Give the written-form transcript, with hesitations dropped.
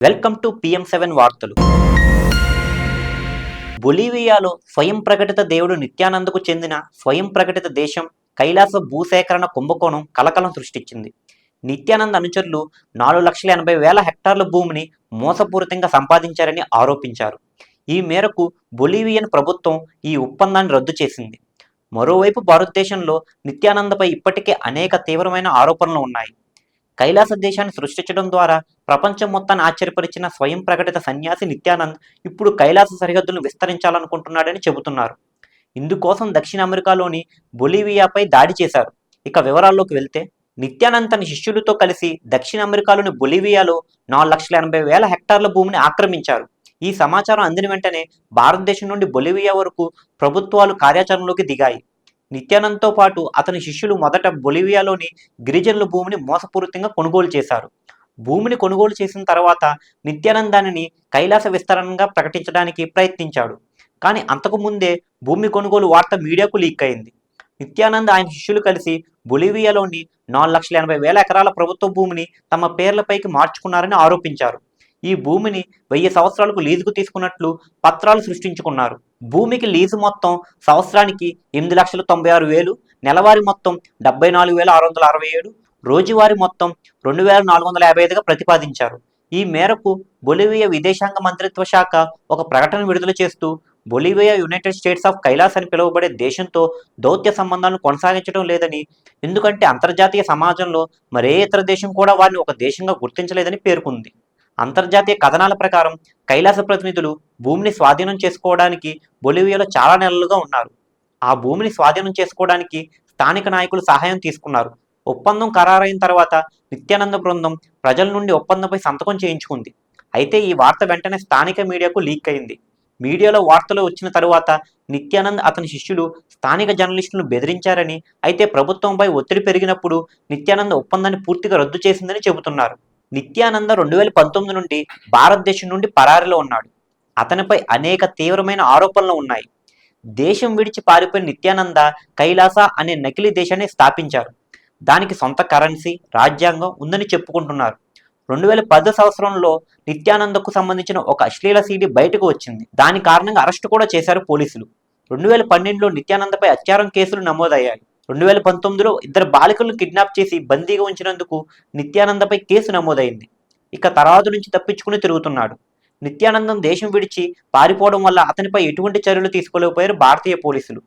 Welcome to PM7 వార్తలు. బొలీవియాలో స్వయం ప్రకటిత దేవుడు నిత్యానందకు చెందిన స్వయం ప్రకటిత దేశం కైలాస భూసేకరణ కుంభకోణం కలకలం సృష్టించింది. నిత్యానంద్ అనుచరులు 4,80,000 హెక్టార్ల భూమిని మోసపూరితంగా సంపాదించారని ఆరోపించారు. ఈ మేరకు బొలీవియన్ ప్రభుత్వం ఈ ఒప్పందాన్ని రద్దు చేసింది. మరోవైపు భారతదేశంలో నిత్యానందపై ఇప్పటికే అనేక తీవ్రమైన ఆరోపణలు ఉన్నాయి. కైలాస దేశాన్ని సృష్టించడం ద్వారా ప్రపంచం మొత్తాన్ని ఆశ్చర్యపరిచిన స్వయం ప్రకటిత సన్యాసి నిత్యానంద్ ఇప్పుడు కైలాస సరిహద్దులను విస్తరించాలనుకుంటున్నాడని చెబుతున్నారు. ఇందుకోసం దక్షిణ అమెరికాలోని బొలీవియాపై దాడి చేశారు. ఇక వివరాల్లోకి వెళ్తే, నిత్యానంద్ తన శిష్యులతో కలిసి దక్షిణ అమెరికాలోని బొలీవియాలో 4,80,000 హెక్టార్ల భూమిని ఆక్రమించారు. ఈ సమాచారం అందిన వెంటనే భారతదేశం నుండి బొలీవియా వరకు ప్రభుత్వాలు కార్యాచరణలోకి దిగాయి. నిత్యానంద్తో పాటు అతని శిష్యులు మొదట బొలీవియాలోని గిరిజనుల భూమిని మోసపూరితంగా కొనుగోలు చేశారు. భూమిని కొనుగోలు చేసిన తర్వాత నిత్యానంద్ దానిని కైలాస విస్తరణగా ప్రకటించడానికి ప్రయత్నించాడు. కానీ అంతకు ముందే భూమి కొనుగోలు వార్త మీడియాకు లీక్ అయింది. నిత్యానంద్ ఆయన శిష్యులు కలిసి బొలీవియాలోని 4,80,000 ఎకరాల ప్రభుత్వ భూమిని తమ పేర్లపైకి మార్చుకున్నారని ఆరోపించారు. ఈ భూమిని 1000 సంవత్సరాలకు లీజుకు తీసుకున్నట్లు పత్రాలు సృష్టించుకున్నారు. భూమికి లీజు మొత్తం సంవత్సరానికి 8,96,000, నెలవారీ మొత్తం 74,667, రోజువారీ మొత్తం 2,455గా ప్రతిపాదించారు. ఈ మేరకు బొలీవియా విదేశాంగ మంత్రిత్వ శాఖ ఒక ప్రకటన విడుదల చేస్తూ, Bolivia United States of Kailas అని పిలువబడే దేశంతో దౌత్య సంబంధాలను కొనసాగించడం లేదని, ఎందుకంటే అంతర్జాతీయ సమాజంలో మరే ఇతర దేశం కూడా వారిని ఒక దేశంగా గుర్తించలేదని పేర్కొంది. అంతర్జాతీయ కథనాల ప్రకారం కైలాస ప్రతినిధులు భూమిని స్వాధీనం చేసుకోవడానికి బొలీవియాలో చాలా నెలలుగా ఉన్నారు. ఆ భూమిని స్వాధీనం చేసుకోవడానికి స్థానిక నాయకులు సహాయం తీసుకున్నారు. ఒప్పందం ఖరారైన తర్వాత నిత్యానంద బృందం ప్రజల నుండి ఒప్పందంపై సంతకం చేయించుకుంది. అయితే ఈ వార్త వెంటనే స్థానిక మీడియాకు లీక్ అయింది. మీడియాలో వార్తలు వచ్చిన తరువాత నిత్యానంద్ అతని శిష్యులు స్థానిక జర్నలిస్టులను బెదిరించారని, అయితే ప్రభుత్వంపై ఒత్తిడి పెరిగినప్పుడు నిత్యానంద్ ఒప్పందాన్ని పూర్తిగా రద్దు చేసిందని చెబుతున్నారు. నిత్యానంద 2019 నుండి భారతదేశం నుండి పరారీలో ఉన్నాడు. అతనిపై అనేక తీవ్రమైన ఆరోపణలు ఉన్నాయి. దేశం విడిచి పారిపోయిన నిత్యానంద కైలాస అనే నకిలీ దేశాన్ని స్థాపించారు. దానికి సొంత కరెన్సీ, రాజ్యాంగం ఉందని చెప్పుకుంటున్నారు. 2010 సంవత్సరంలో నిత్యానందకు సంబంధించిన ఒక అశ్లీల సీడీ బయటకు వచ్చింది. దాని కారణంగా అరెస్టు కూడా చేశారు పోలీసులు. 2012లో నిత్యానందపై అత్యాచారం కేసులు నమోదయ్యాయి. 2019లో 2 బాలికలను కిడ్నాప్ చేసి బందీగా ఉంచినందుకు నిత్యానందపై కేసు నమోదైంది. ఇక తర్వాత నుంచి తప్పించుకుని తిరుగుతున్నాడు. నిత్యానందం దేశం విడిచి పారిపోవడం వల్ల అతనిపై ఎటువంటి చర్యలు తీసుకోలేకపోయారు భారతీయ పోలీసులు.